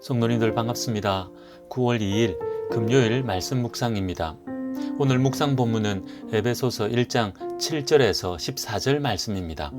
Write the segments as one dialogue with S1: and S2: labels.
S1: 성도님들 반갑습니다. 9월 2일 금요일 말씀 묵상입니다. 오늘 묵상 본문은 에베소서 1장 7절에서 14절 말씀입니다.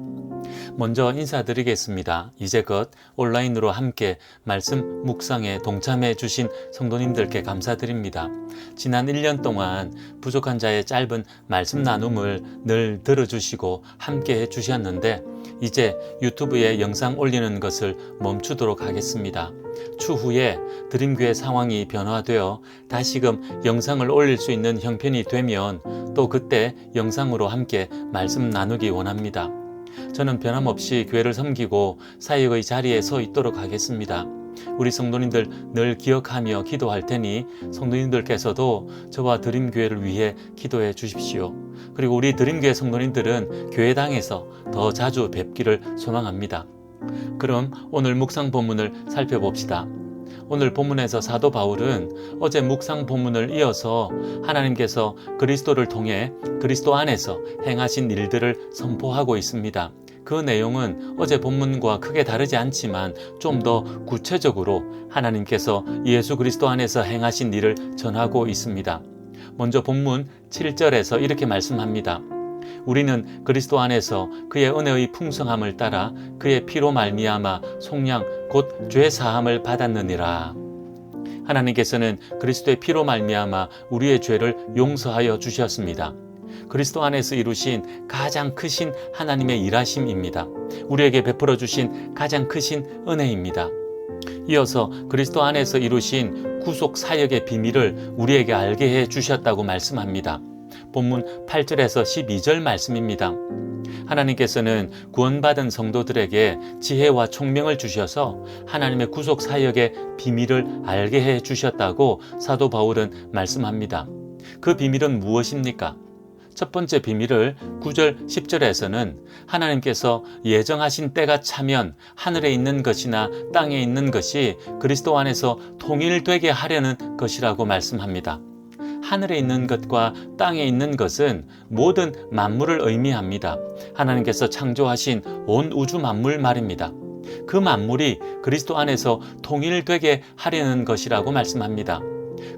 S1: 먼저 인사드리겠습니다. 이제껏 온라인으로 함께 말씀 묵상에 동참해 주신 성도님들께 감사드립니다. 지난 1년 동안 부족한 자의 짧은 말씀 나눔을 늘 들어주시고 함께 해주셨는데 이제 유튜브에 영상 올리는 것을 멈추도록 하겠습니다. 추후에 드림교회 상황이 변화되어 다시금 영상을 올릴 수 있는 형편이 되면 또 그때 영상으로 함께 말씀 나누기 원합니다. 저는 변함없이 교회를 섬기고 사역의 자리에 서 있도록 하겠습니다. 우리 성도님들 늘 기억하며 기도할 테니 성도님들께서도 저와 드림교회를 위해 기도해 주십시오. 그리고 우리 드림교회 성도님들은 교회당에서 더 자주 뵙기를 소망합니다. 그럼 오늘 묵상 본문을 살펴봅시다. 오늘 본문에서 사도 바울은 어제 묵상 본문을 이어서 하나님께서 그리스도를 통해 그리스도 안에서 행하신 일들을 선포하고 있습니다. 그 내용은 어제 본문과 크게 다르지 않지만 좀 더 구체적으로 하나님께서 예수 그리스도 안에서 행하신 일을 전하고 있습니다. 먼저 본문 7절에서 이렇게 말씀합니다. 우리는 그리스도 안에서 그의 은혜의 풍성함을 따라 그의 피로 말미암아 속량 곧 죄 사함을 받았느니라. 하나님께서는 그리스도의 피로 말미암아 우리의 죄를 용서하여 주셨습니다. 그리스도 안에서 이루신 가장 크신 하나님의 일하심입니다. 우리에게 베풀어 주신 가장 크신 은혜입니다. 이어서 그리스도 안에서 이루신 구속 사역의 비밀을 우리에게 알게 해 주셨다고 말씀합니다. 본문 8절에서 12절 말씀입니다. 하나님께서는 구원받은 성도들에게 지혜와 총명을 주셔서 하나님의 구속 사역의 비밀을 알게 해 주셨다고 사도 바울은 말씀합니다. 그 비밀은 무엇입니까? 첫 번째 비밀을 9절 10절에서는 하나님께서 예정하신 때가 차면 하늘에 있는 것이나 땅에 있는 것이 그리스도 안에서 통일되게 하려는 것이라고 말씀합니다. 하늘에 있는 것과 땅에 있는 것은 모든 만물을 의미합니다. 하나님께서 창조하신 온 우주 만물 말입니다. 그 만물이 그리스도 안에서 통일되게 하려는 것이라고 말씀합니다.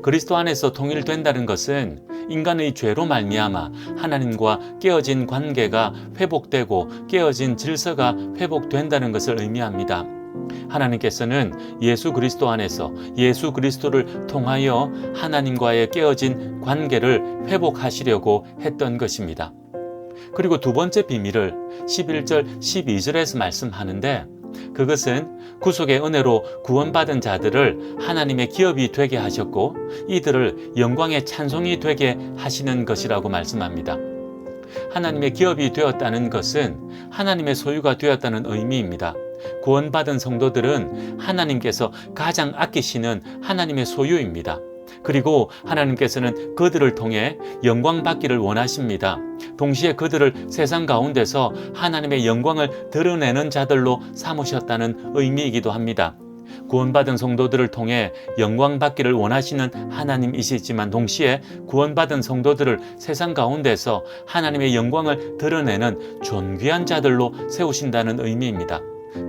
S1: 그리스도 안에서 통일된다는 것은 인간의 죄로 말미암아 하나님과 깨어진 관계가 회복되고 깨어진 질서가 회복된다는 것을 의미합니다. 하나님께서는 예수 그리스도 안에서 예수 그리스도를 통하여 하나님과의 깨어진 관계를 회복하시려고 했던 것입니다. 그리고 두 번째 비밀을 11절 12절에서 말씀하는데 그것은 구속의 은혜로 구원받은 자들을 하나님의 기업이 되게 하셨고 이들을 영광의 찬송이 되게 하시는 것이라고 말씀합니다. 하나님의 기업이 되었다는 것은 하나님의 소유가 되었다는 의미입니다. 구원받은 성도들은 하나님께서 가장 아끼시는 하나님의 소유입니다. 그리고 하나님께서는 그들을 통해 영광 받기를 원하십니다. 동시에 그들을 세상 가운데서 하나님의 영광을 드러내는 자들로 삼으셨다는 의미이기도 합니다. 구원받은 성도들을 통해 영광 받기를 원하시는 하나님이시지만 동시에 구원받은 성도들을 세상 가운데서 하나님의 영광을 드러내는 존귀한 자들로 세우신다는 의미입니다.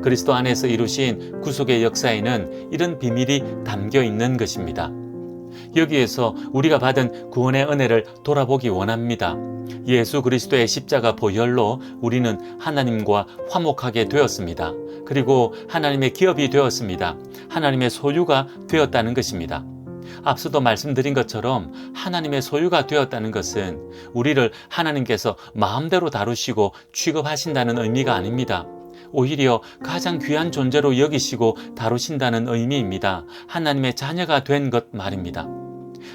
S1: 그리스도 안에서 이루신 구속의 역사에는 이런 비밀이 담겨 있는 것입니다. 여기에서 우리가 받은 구원의 은혜를 돌아보기 원합니다. 예수 그리스도의 십자가 보혈로 우리는 하나님과 화목하게 되었습니다. 그리고 하나님의 기업이 되었습니다. 하나님의 소유가 되었다는 것입니다. 앞서도 말씀드린 것처럼 하나님의 소유가 되었다는 것은 우리를 하나님께서 마음대로 다루시고 취급하신다는 의미가 아닙니다. 오히려 가장 귀한 존재로 여기시고 다루신다는 의미입니다. 하나님의 자녀가 된 것 말입니다.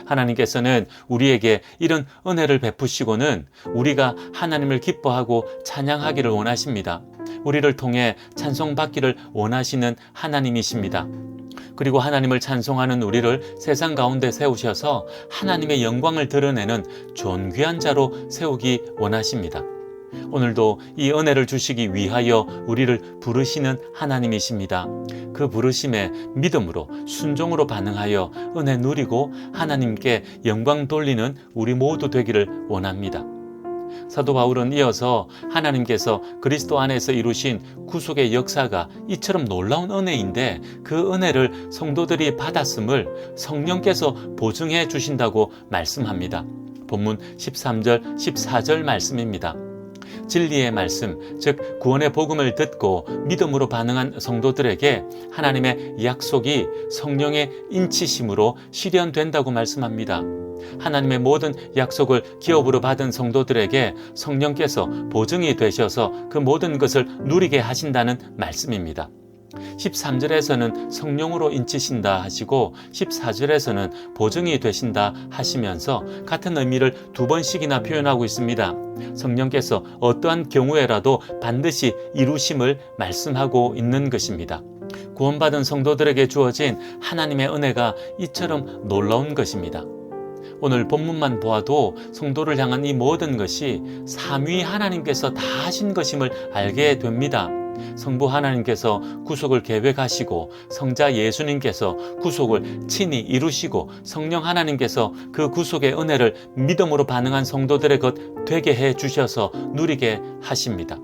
S1: 하나님께서는 우리에게 이런 은혜를 베푸시고는 우리가 하나님을 기뻐하고 찬양하기를 원하십니다. 우리를 통해 찬송받기를 원하시는 하나님이십니다. 그리고 하나님을 찬송하는 우리를 세상 가운데 세우셔서 하나님의 영광을 드러내는 존귀한 자로 세우기 원하십니다. 오늘도 이 은혜를 주시기 위하여 우리를 부르시는 하나님이십니다. 그 부르심에 믿음으로 순종으로 반응하여 은혜 누리고 하나님께 영광 돌리는 우리 모두 되기를 원합니다. 사도 바울은 이어서 하나님께서 그리스도 안에서 이루신 구속의 역사가 이처럼 놀라운 은혜인데 그 은혜를 성도들이 받았음을 성령께서 보증해 주신다고 말씀합니다. 본문 13절, 14절 말씀입니다. 진리의 말씀, 즉 구원의 복음을 듣고 믿음으로 반응한 성도들에게 하나님의 약속이 성령의 인치심으로 실현된다고 말씀합니다. 하나님의 모든 약속을 기업으로 받은 성도들에게 성령께서 보증이 되셔서 그 모든 것을 누리게 하신다는 말씀입니다. 13절에서는 성령으로 인치신다 하시고 14절에서는 보증이 되신다 하시면서 같은 의미를 두 번씩이나 표현하고 있습니다. 성령께서 어떠한 경우에라도 반드시 이루심을 말씀하고 있는 것입니다. 구원받은 성도들에게 주어진 하나님의 은혜가 이처럼 놀라운 것입니다. 오늘 본문만 보아도 성도를 향한 이 모든 것이 삼위 하나님께서 다 하신 것임을 알게 됩니다. 성부 하나님께서 구속을 계획하시고 성자 예수님께서 구속을 친히 이루시고 성령 하나님께서 그 구속의 은혜를 믿음으로 반응한 성도들의 것 되게 해 주셔서 누리게 하십니다.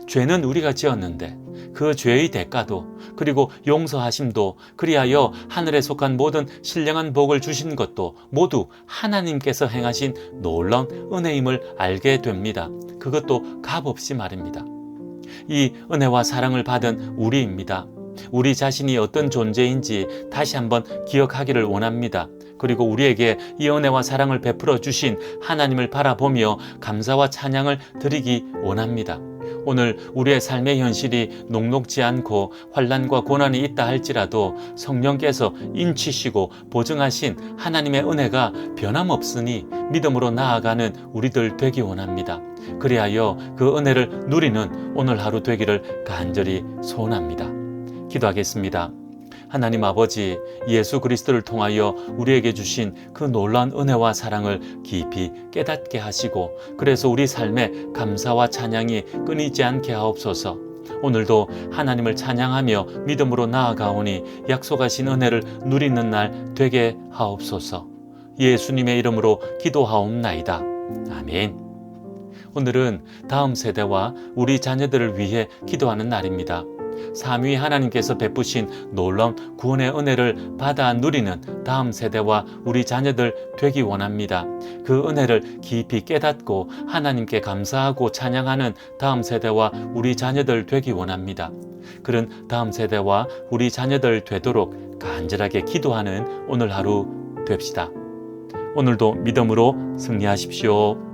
S1: 죄는 우리가 지었는데 그 죄의 대가도 그리고 용서하심도 그리하여 하늘에 속한 모든 신령한 복을 주신 것도 모두 하나님께서 행하신 놀라운 은혜임을 알게 됩니다. 그것도 값없이 말입니다. 이 은혜와 사랑을 받은 우리입니다. 우리 자신이 어떤 존재인지 다시 한번 기억하기를 원합니다. 그리고 우리에게 이 은혜와 사랑을 베풀어 주신 하나님을 바라보며 감사와 찬양을 드리기 원합니다. 오늘 우리의 삶의 현실이 녹록지 않고 환난과 고난이 있다 할지라도 성령께서 인치시고 보증하신 하나님의 은혜가 변함없으니 믿음으로 나아가는 우리들 되기 원합니다. 그리하여 그 은혜를 누리는 오늘 하루 되기를 간절히 소원합니다. 기도하겠습니다. 하나님 아버지, 예수 그리스도를 통하여 우리에게 주신 그 놀라운 은혜와 사랑을 깊이 깨닫게 하시고 그래서 우리 삶에 감사와 찬양이 끊이지 않게 하옵소서. 오늘도 하나님을 찬양하며 믿음으로 나아가오니 약속하신 은혜를 누리는 날 되게 하옵소서. 예수님의 이름으로 기도하옵나이다. 아멘. 오늘은 다음 세대와 우리 자녀들을 위해 기도하는 날입니다. 삼위 하나님께서 베푸신 놀라운 구원의 은혜를 받아 누리는 다음 세대와 우리 자녀들 되기 원합니다. 그 은혜를 깊이 깨닫고 하나님께 감사하고 찬양하는 다음 세대와 우리 자녀들 되기 원합니다. 그런 다음 세대와 우리 자녀들 되도록 간절하게 기도하는 오늘 하루 됩시다. 오늘도 믿음으로 승리하십시오.